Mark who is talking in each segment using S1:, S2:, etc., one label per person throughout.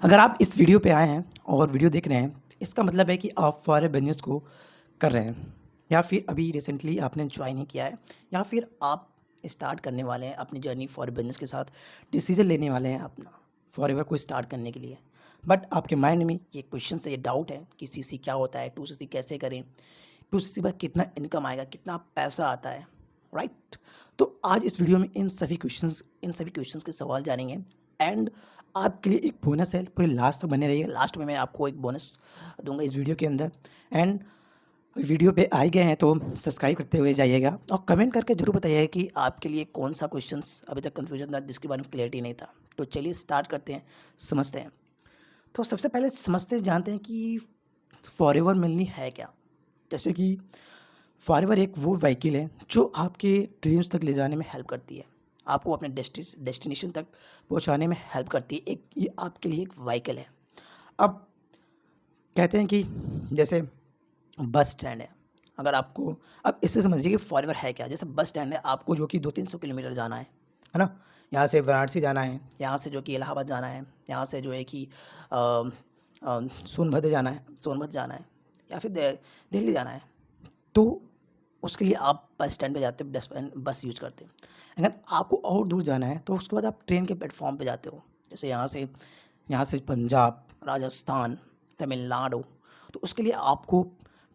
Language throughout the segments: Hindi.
S1: अगर आप इस वीडियो पे आए हैं और वीडियो देख रहे हैं, इसका मतलब है कि आप फॉरेन बिज़नेस को कर रहे हैं या फिर अभी रिसेंटली आपने जॉइन ही किया है या फिर आप स्टार्ट करने वाले हैं अपनी जर्नी फॉरेन बिज़नेस के साथ डिसीज़न लेने वाले हैं अपना फॉरएवर को स्टार्ट करने के लिए। बट आपके माइंड में ये क्वेश्चन से ये डाउट है कि सीसी क्या होता है, 2सीसी कैसे करें, 2सीसी पर कितना इनकम आएगा, कितना पैसा आता है, राइट? तो आज इस वीडियो में इन सभी क्वेश्चंस के सवाल जानेंगे एंड आपके लिए एक बोनस है, पूरे लास्ट तक बने रहिए। लास्ट में मैं आपको एक बोनस दूंगा इस वीडियो के अंदर। एंड वीडियो पे आ ही गए हैं तो सब्सक्राइब करते हुए जाइएगा और कमेंट करके ज़रूर बताइएगा कि आपके लिए कौन सा क्वेश्चंस अभी तक कन्फ्यूजन था, जिसके बारे में क्लियरिटी नहीं था। तो चलिए स्टार्ट करते हैं, समझते हैं। तो सबसे पहले समझते जानते हैं कि फॉरएवर मिलनी है क्या। जैसे कि फॉरएवर एक वो व्हीकल है जो आपके ड्रीम्स तक ले जाने में हेल्प करती है, आपको अपने डेस्टिनेशन तक पहुंचाने में हेल्प करती है। एक ये आपके लिए एक व्हीकल है। अब कहते हैं कि जैसे बस स्टैंड है, अगर आपको अब इससे समझिए कि फॉरएवर है क्या। जैसे बस स्टैंड है, आपको जो कि 200-300 किलोमीटर जाना है ना। यहाँ से वाराणसी जाना है, यहाँ से जो कि इलाहाबाद जाना है, यहाँ से जो है कि सोनभद्र जाना है या फिर दिल्ली जाना है। तो उसके लिए आप बस स्टैंड पे जाते हो, बस यूज़ करते हो। अगर आपको और दूर जाना है तो उसके बाद आप ट्रेन के प्लेटफॉर्म पे जाते हो। जैसे यहाँ से पंजाब, राजस्थान, तमिलनाडु, तो उसके लिए आपको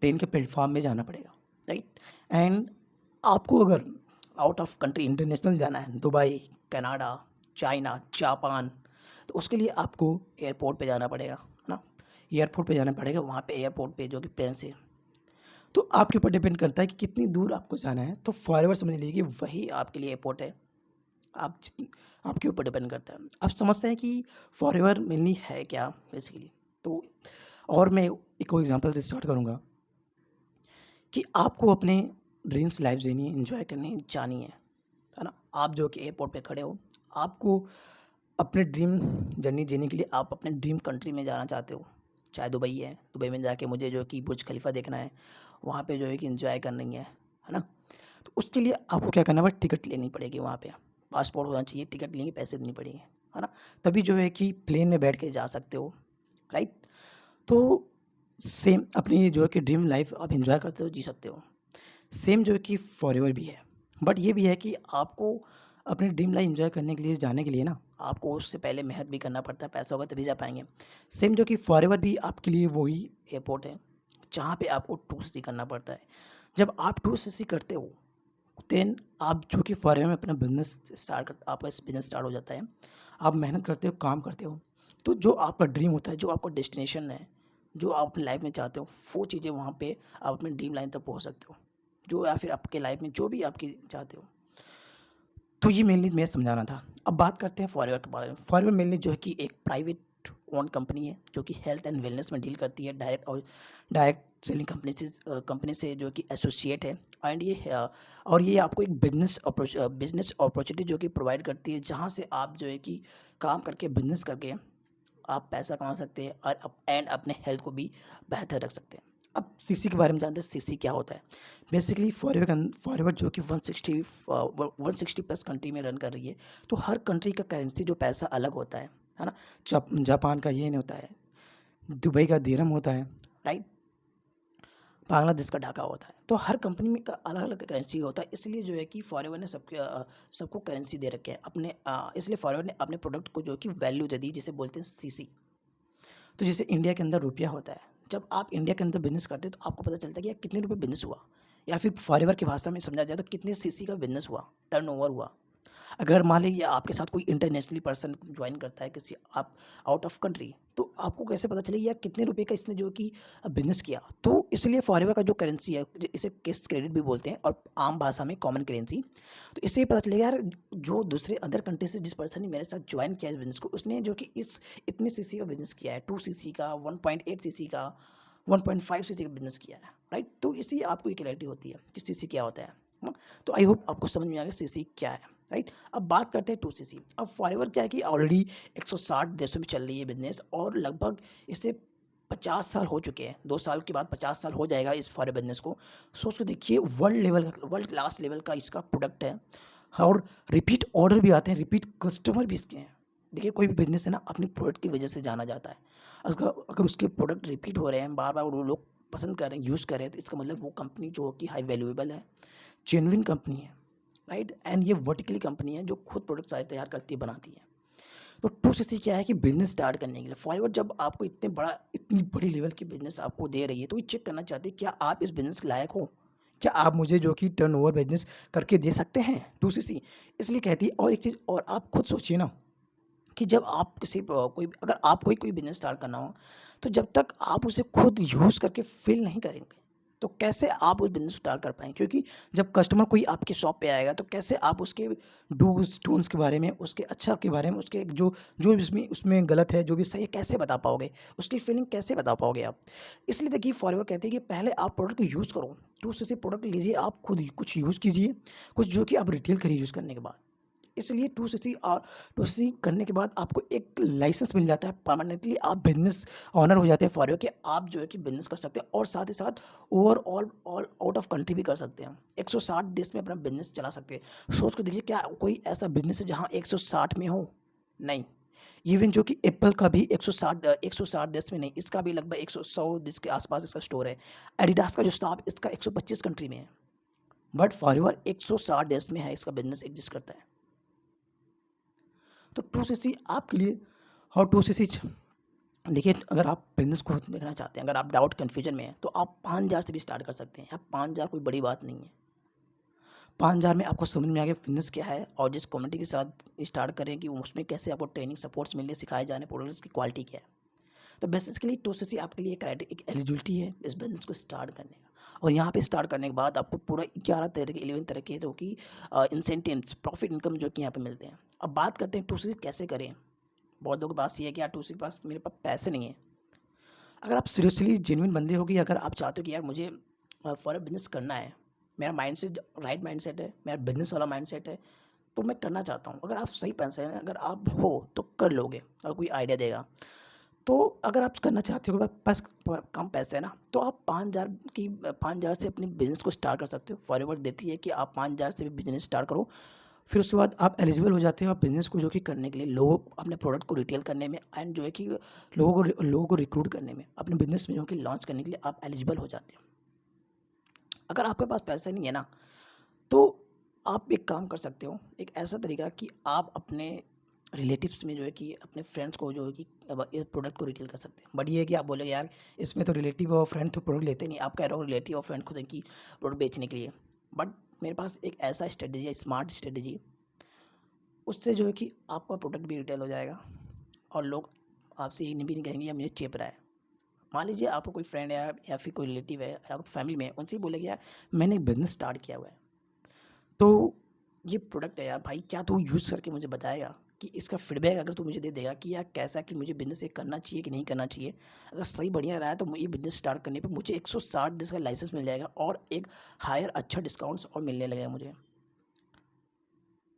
S1: ट्रेन के प्लेटफॉर्म में जाना पड़ेगा, राइट? एंड आपको अगर आउट ऑफ कंट्री इंटरनेशनल जाना है, दुबई, कनाडा, चाइना, जापान, तो उसके लिए आपको एयरपोर्ट पे जाना पड़ेगा, है ना। एयरपोर्ट पे जाना पड़ेगा, वहाँ पे एयरपोर्ट पे जो कि प्लेन से। तो आपके ऊपर डिपेंड करता है कि कितनी दूर आपको जाना है। तो फॉरएवर समझ लीजिए कि वही आपके लिए एयरपोर्ट है। आप जितनी आपके ऊपर डिपेंड करता है। अब समझते हैं कि फॉरएवर मिलनी है क्या बेसिकली। तो और मैं एक और एग्जांपल से स्टार्ट करूँगा कि आपको अपने ड्रीम्स लाइफ जीनी है, एंजॉय करनी है, जानी है ना। आप जो कि एयरपोर्ट पे खड़े हो, आपको अपने ड्रीम जर्नी जीने के लिए आप अपने ड्रीम कंट्री में जाना चाहते हो। चाहे दुबई है, दुबई में जाके मुझे जो कि बुर्ज खलीफा देखना है, वहाँ पे जो है कि एंजॉय करनी है ना। तो उसके लिए आपको क्या करना पड़ेगा, टिकट लेनी पड़ेगी वहाँ पे। पासपोर्ट होना चाहिए, टिकट लेंगे, पैसे देने पड़ेंगे, है ना। तभी जो है कि प्लेन में बैठ के जा सकते हो, राइट। तो सेम अपनी जो है कि ड्रीम लाइफ आप एंजॉय करते हो, जी सकते हो। सेम जो है कि फॉरएवर भी है। बट ये भी है कि आपको अपनी ड्रीम लाइफ एंजॉय करने के लिए, जाने के लिए ना, आपको उससे पहले मेहनत भी करना पड़ता है, पैसा होगा तभी जा पाएंगे। सेम जो कि फॉरएवर भी आपके लिए वही एयरपोर्ट है जहाँ पे आपको 2सीसी करना पड़ता है। जब आप 2सीसी करते हो देन आप जो कि फॉरएवर में अपना बिजनेस स्टार्ट कर, आपका बिजनेस स्टार्ट हो जाता है। आप मेहनत करते हो, काम करते हो। तो जो आपका ड्रीम होता है, जो आपका डेस्टिनेशन है, जो आप अपनी लाइफ में चाहते हो, वो चीज़ें वहाँ पे आप अपनी ड्रीम लाइन तक पहुँच सकते हो, जो या फिर आपके लाइफ में जो भी आपकी चाहते हो। तो ये मेनली मैं समझाना था। अब बात करते हैं फॉरएवर के बारे में। फॉरएवर मेनली जो है कि एक प्राइवेट ओन कंपनी है जो कि हेल्थ एंड वेलनेस में डील करती है, डायरेक्ट सेलिंग कंपनी से जो कि एसोसिएट है। एंड और ये आपको एक बिजनेस अपॉर्चुनिटी जो कि प्रोवाइड करती है, जहाँ से आप जो है कि काम करके, बिजनेस करके आप पैसा कमा सकते हैं और एंड अपने हेल्थ को भी बेहतर रख सकते हैं। अब सीसी के बारे में जानते हैं, सीसी क्या होता है। बेसिकली फॉरएवर जो कि 160 प्लस कंट्री में रन कर रही है। तो हर कंट्री का करेंसी जो पैसा अलग होता है ना। जापान का येन होता है, दुबई का दिरहम होता है, राइट। बांग्लादेश का ढाका होता है। तो हर कंपनी में का अलग अलग करेंसी होता है। इसलिए जो है कि फॉरएवर ने सबको करेंसी दे रखे है अपने, इसलिए फॉरएवर ने अपने प्रोडक्ट को जो कि वैल्यू दे दी, जिसे बोलते हैं सीसी। तो जैसे इंडिया के अंदर रुपया होता है, जब आप इंडिया के अंदर बिजनेस करते हैं तो आपको पता चलता है कि यार कितने रुपए बिजनेस हुआ, या फिर फॉरएवर की भाषा में समझा जाए तो कितने सीसी का बिजनेस हुआ, टर्नओवर हुआ। अगर मान लीजिए आपके साथ कोई इंटरनेशनली पर्सन ज्वाइन करता है, किसी आप आउट ऑफ कंट्री, तो आपको कैसे पता चलेगा यार कितने रुपए का इसने जो कि बिजनेस किया। तो इसलिए फॉरएवर का जो करेंसी है, इसे केस क्रेडिट भी बोलते हैं और आम भाषा में कॉमन करेंसी। तो इससे पता चलेगा यार जो दूसरे अदर कंट्री से जिस पर्सन ने मेरे साथ ज्वाइन किया इस बिजनेस को, उसने जो कि इस इतने सीसी का बिजनेस किया है, 2सीसी का, 1.8सीसी का, 1.5सीसी का बिजनेस किया है, राइट। तो इसलिए आपको ये क्लैरिटी होती है कि सीसी क्या होता है ना? तो आई होप आपको समझ में आ गया सीसी क्या है, राइट। अब बात करते हैं 2सीसी। अब फॉरएवर क्या है कि ऑलरेडी 160 देशों में चल रही है बिजनेस, और लगभग इसे 50 साल हो चुके हैं। 2 साल के बाद 50 साल हो जाएगा इस फॉरएवर बिजनेस को। सोच के देखिए, वर्ल्ड क्लास लेवल का इसका प्रोडक्ट है। और रिपीट ऑर्डर भी आते हैं, रिपीट कस्टमर भी इसके हैं। देखिए कोई भी बिज़नेस है ना अपनी प्रोडक्ट की वजह से जाना जाता है। अगर अगर उसके प्रोडक्ट रिपीट हो रहे हैं, बार-बार वो लोग पसंद कर रहे हैं, यूज़ कर रहे हैं, तो इसका मतलब वो कंपनी जो कि हाई वैल्यूएबल है, जेन्युइन कंपनी है, राइट? एंड ये वर्टिकली कंपनी है जो खुद प्रोडक्ट सारे तैयार करती है, बनाती है। तो 260 क्या है कि बिज़नेस स्टार्ट करने के लिए फॉरएवर जब आपको इतनी बड़ी लेवल की बिज़नेस आपको दे रही है, तो ये चेक करना चाहते हैं क्या आप इस बिज़नेस के लायक हो? क्या आप मुझे जो कि टर्नओवर बिज़नेस करके दे सकते हैं? 260 इसलिए कहती है। और एक चीज़ और आप खुद सोचिए ना कि जब आप किसी कोई अगर आप कोई बिज़नेस स्टार्ट करना हो, तो जब तक आप उसे खुद यूज़ करके फ़ील नहीं करेंगे, तो कैसे आप उस बिज़नेस स्टार्ट कर पाएँगे? क्योंकि जब कस्टमर कोई आपके शॉप पे आएगा, तो कैसे आप उसके डूज़, डोंट्स के बारे में, उसके अच्छा के बारे में, उसके जो जो भी उसमें उसमें गलत है, जो भी सही है, कैसे बता पाओगे? उसकी फ़ीलिंग कैसे बता पाओगे आप? इसलिए देखिए फॉरएवर कहते हैं कि पहले आप प्रोडक्ट को यूज़ करो, दूसरे से प्रोडक्ट लीजिए, आप खुद कुछ यूज़ कीजिए, कुछ जो कि आप रिटेल करिए यूज़ करने के बाद। इसलिए 260 करने के बाद आपको एक लाइसेंस मिल जाता है, परमानेंटली आप बिज़नेस ओनर हो जाते हैं फॉर यू कि आप जो है कि बिज़नेस कर सकते हैं और साथ ही साथ overall all out of country भी कर सकते हैं। 160 देश में अपना बिज़नेस चला सकते हैं। सोच के देखिए क्या कोई ऐसा बिज़नेस है जहाँ 160 में हो? नहीं। इवन जो कि एप्पल का भी 160 देश में नहीं, इसका भी लगभग 100 देश के आस-पास इसका स्टोर है। एडिडास का जो स्टॉप इसका 125 कंट्री में है। बट फॉरएवर 160 देश में है, इसका बिज़नेस एक्जिस्ट करता है। तो 260 आपके लिए और 260 देखिए अगर आप बिज़नेस को देखना चाहते हैं, अगर आप डाउट कन्फ्यूजन में हैं, तो आप 5000 से भी स्टार्ट कर सकते हैं। अब 5000 कोई बड़ी बात नहीं है। 5000 में आपको समझ में आ गया बिज़नेस क्या है और जिस कम्युनिटी के साथ स्टार्ट करें कि उसमें कैसे आपको ट्रेनिंग सपोर्ट्स मिले, सिखाए जाने प्रोडक्ट्स की क्वालिटी क्या है। तो बेसिकली 260 आपके लिए एक एलिजिबिलिटी है इस बिज़नेस को स्टार्ट करने का। और यहाँ पे स्टार्ट करने के बाद आपको पूरा 11 तरह के 11 तरह के जो कि इंसेंटिव्स, प्रॉफिट इनकम जो कि यहाँ पे मिलते हैं। अब बात करते हैं 260 कैसे करें? बहुत लोगों के पास ये है कि यार 260 के पास मेरे पास पैसे नहीं है। अगर आप सीरियसली जेन्युइन बंदे हो कि अगर आप चाहते हो कि यार मुझे फॉर बिज़नेस करना है, मेरा माइंडसेट राइट माइंडसेट है, मेरा बिज़नेस वाला माइंडसेट है, तो मैं करना चाहता हूँ। अगर आप सही पैसे हैं, अगर आप हो तो कर लोगे और कोई आइडिया देगा। तो अगर आप करना चाहते हो कि बस कम पैसे हैं ना, तो आप 5000 से अपने बिज़नेस को स्टार्ट कर सकते हो। फॉरवर्ड देती है कि आप 5000 से भी बिज़नेस स्टार्ट करो। फिर उसके बाद आप एलिजिबल हो जाते हो आप बिज़नेस को जो कि करने के लिए, लोगों अपने प्रोडक्ट को रिटेल करने में एंड जो है कि लोगों को रिक्रूट करने में, अपने बिज़नेस में जो कि लॉन्च करने के लिए आप एलिजिबल हो जाते हो। अगर आपके पास पैसा नहीं है ना, तो आप एक काम कर सकते हो, एक ऐसा तरीका कि आप अपने रिलेटिव्स में जो है कि अपने फ्रेंड्स को जो है कि अब ये प्रोडक्ट को रिटेल कर सकते हैं। बट ये है कि आप बोलोगे यार इसमें तो रिलेटिव और फ्रेंड तो प्रोडक्ट लेते नहीं, आप कह रहे हो रिलेटिव और फ्रेंड खुद हैं कि प्रोडक्ट बेचने के लिए। बट मेरे पास एक ऐसा स्ट्रेटेजी है, स्मार्ट स्ट्रेटेजी, उससे जो है कि आपका प्रोडक्ट भी रिटेल हो जाएगा और लोग आपसे ये भी नहीं कहेंगे यार मुझे चेप रहा है। मान लीजिए आपका कोई फ्रेंड है या फिर कोई रिलेटिव है या फैमिली में है, उनसे ही बोलेगा यार मैंने एक बिज़नेस स्टार्ट किया हुआ है, तो ये प्रोडक्ट है यार भाई, क्या तू यूज़ करके मुझे बताएगा कि इसका फीडबैक अगर तू मुझे दे देगा कि यार कैसा कि मुझे बिज़नेस ये करना चाहिए कि नहीं करना चाहिए। अगर सही बढ़िया रहा है तो ये बिज़नेस स्टार्ट करने पे मुझे 160 डेज़ का लाइसेंस मिल जाएगा और एक हायर अच्छा डिस्काउंट्स और मिलने लगेगा मुझे।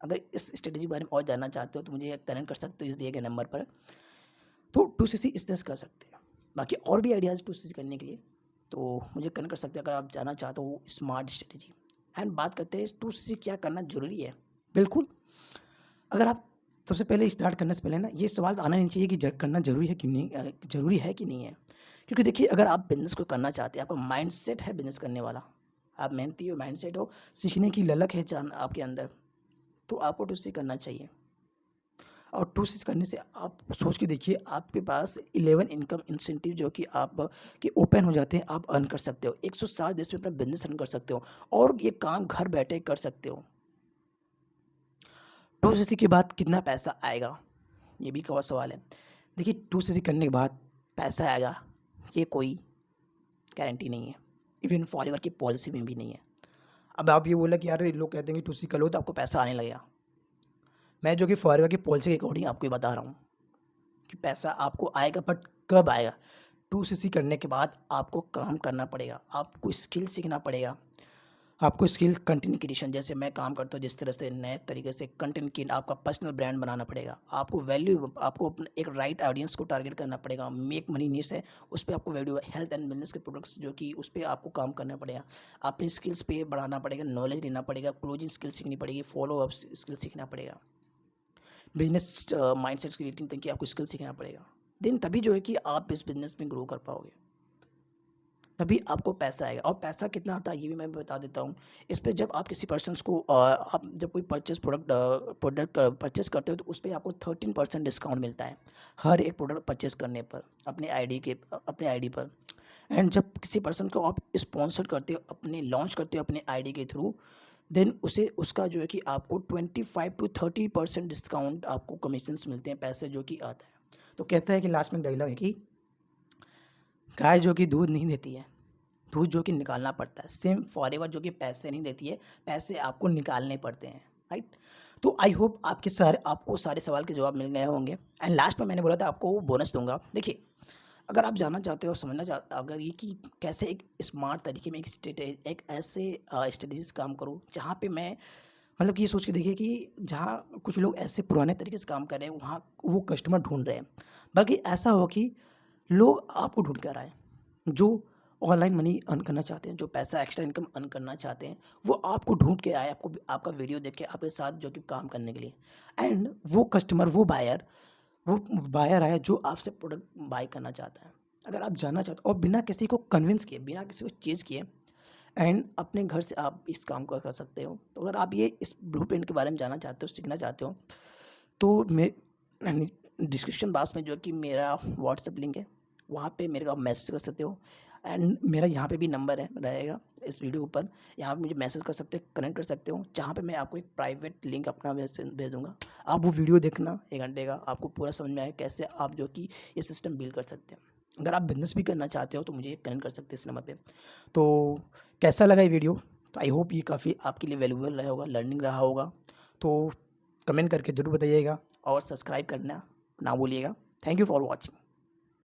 S1: अगर इस स्ट्रेटेजी के बारे में और जानना चाहते हो तो मुझे कनेक्ट कर सकते हो इस दिए गए नंबर पर। तो 2cc इस तरह से कर सकते हैं। बाकी और भी आइडियाज़ 2cc करने के लिए तो मुझे कनेक्ट कर सकते हैं अगर आप जानना चाहते हो स्मार्ट स्ट्रेटेजी। एंड बात करते हैं 2cc क्या करना ज़रूरी है। बिल्कुल, अगर आप सबसे पहले स्टार्ट करने से पहले ना ये सवाल आना नहीं चाहिए कि करना ज़रूरी है कि नहीं, ज़रूरी है कि नहीं है। क्योंकि देखिए अगर आप बिज़नेस को करना चाहते हैं, आपका माइंडसेट है बिज़नेस करने वाला, आप मेहनती हो, माइंडसेट हो, सीखने की ललक है जान आपके अंदर, तो आपको 2cc करना चाहिए। और 2cc करने से आप सोच के देखिए आपके पास 11 इनकम इंसेंटिव जो कि आप के ओपन हो जाते हैं, आप अर्न कर सकते हो। 160 देश में अपना बिज़नेस रन कर सकते हो और ये काम घर बैठे कर सकते हो। 2cc के बाद कितना पैसा आएगा? ये भी एक और सवाल है। देखिए 2cc करने के बाद पैसा आएगा, ये कोई गारंटी नहीं है। इवन फॉरएवर की पॉलिसी में भी नहीं है। अब आप ये बोला कि यार ये लोग कहते हैं कि 2cc कर लो तो आपको पैसा आने लगेगा। मैं जो कि फॉरएवर की पॉलिसी के अकॉर्डिंग आपको ये बता रहा हूँ कि पैसा आपको आएगा, बट कब आएगा? 2cc करने के बाद आपको काम करना पड़ेगा, आपको स्किल सीखना पड़ेगा। आपको स्किल कंटेंट क्रिएशन जैसे मैं काम करता हूँ जिस तरह से नए तरीके से कंटेंट की आपका पर्सनल ब्रांड बनाना पड़ेगा। आपको अपने एक राइट ऑडियंस को टारगेट करना पड़ेगा। मेक मनी नीश है, उस पे आपको वैल्यू हेल्थ एंड बिजनेस के प्रोडक्ट्स जो कि उस पे आपको काम करना पड़ेगा। अपनी स्किल्स पे बढ़ाना पड़ेगा, नॉलेज लेना पड़ेगा, क्लोजिंग स्किल सीखनी पड़ेगी, फॉलो अप स्किल सीखना पड़ेगा। बिजनेस माइंडसेट क्रिएटिंग थिंकिंग, आपको स्किल सीखना पड़ेगा। देन तभी जो है कि आप इस बिजनेस में ग्रो कर पाओगे, तभी आपको पैसा आएगा। और पैसा कितना आता है ये भी मैं बता देता हूँ। इस पे जब आप किसी पर्सन्स को आप जब कोई प्रोडक्ट परचेस करते हो तो उस पे आपको 13% डिस्काउंट मिलता है हर एक प्रोडक्ट परचेस करने पर अपने आईडी पर। एंड जब किसी पर्सन को आप स्पॉन्सर करते हो, लॉन्च करते हो अपने आईडी के थ्रू, देन उसे उसका जो है कि आपको 25 to 30% डिस्काउंट आपको कमीशंस मिलते हैं, पैसे जो कि आता है। तो कहता है कि लास्ट में डायलॉग है कि गाय जो कि दूध नहीं देती है, दूध जो कि निकालना पड़ता है। सेम फॉरएवर जो कि पैसे नहीं देती है, पैसे आपको निकालने पड़ते हैं, राइट। तो आई होप आपको सारे सवाल के जवाब मिल गए होंगे। एंड लास्ट में मैंने बोला था आपको बोनस दूंगा। देखिए, अगर आप जानना चाहते हो, समझना चाहते अगर ये कि कैसे एक स्मार्ट तरीके में एक ऐसे स्ट्रेटेजी से काम करूँ जहाँ पे मैं मतलब कि ये सोच के देखिए कि जहाँ कुछ लोग ऐसे पुराने तरीके से काम कर रहे हैं वहाँ वो कस्टमर ढूंढ रहे हैं, बल्कि ऐसा हो कि लोग आपको ढूंढ कर आए जो ऑनलाइन मनी अर्न करना चाहते हैं, जो पैसा एक्स्ट्रा इनकम अर्न करना चाहते हैं, वो आपको ढूंढ के आए, आपको आपका वीडियो देख के आपके साथ जो कि काम करने के लिए। एंड वो कस्टमर, वो बायर आया जो आपसे प्रोडक्ट बाय करना चाहता है। अगर आप जानना चाहते हो और बिना किसी को कन्विंस किए, बिना किसी को चेज़ किए, एंड अपने घर से आप इस काम को कर सकते हो। तो अगर आप ये इस ब्लूप्रिंट के बारे में जानना चाहते हो, सीखना चाहते हो, तो डिस्क्रिप्शन बॉक्स में जो कि मेरा व्हाट्सएप लिंक है, वहाँ पे मेरे को आप मैसेज कर सकते हो। एंड मेरा यहाँ पे भी नंबर है रहेगा इस वीडियो ऊपर, यहाँ पे मुझे मैसेज कर सकते हो, कनेक्ट कर सकते हो, जहाँ पे मैं आपको एक प्राइवेट लिंक अपना भेज दूँगा। आप वो वीडियो देखना 1 घंटे का, आपको पूरा समझ में आएगा कैसे आप जो कि ये सिस्टम बिल्ड कर सकते हैं। अगर आप बिज़नेस भी करना चाहते हो तो मुझे कनेक्ट कर सकते हैं इस नंबर पे। तो कैसा लगा ये वीडियो? तो आई होप ये काफ़ी आपके लिए वैल्यूएबल रहा होगा, लर्निंग रहा होगा। तो कमेंट करके ज़रूर बताइएगा और सब्सक्राइब करना ना भूलिएगा। Thank you for watching.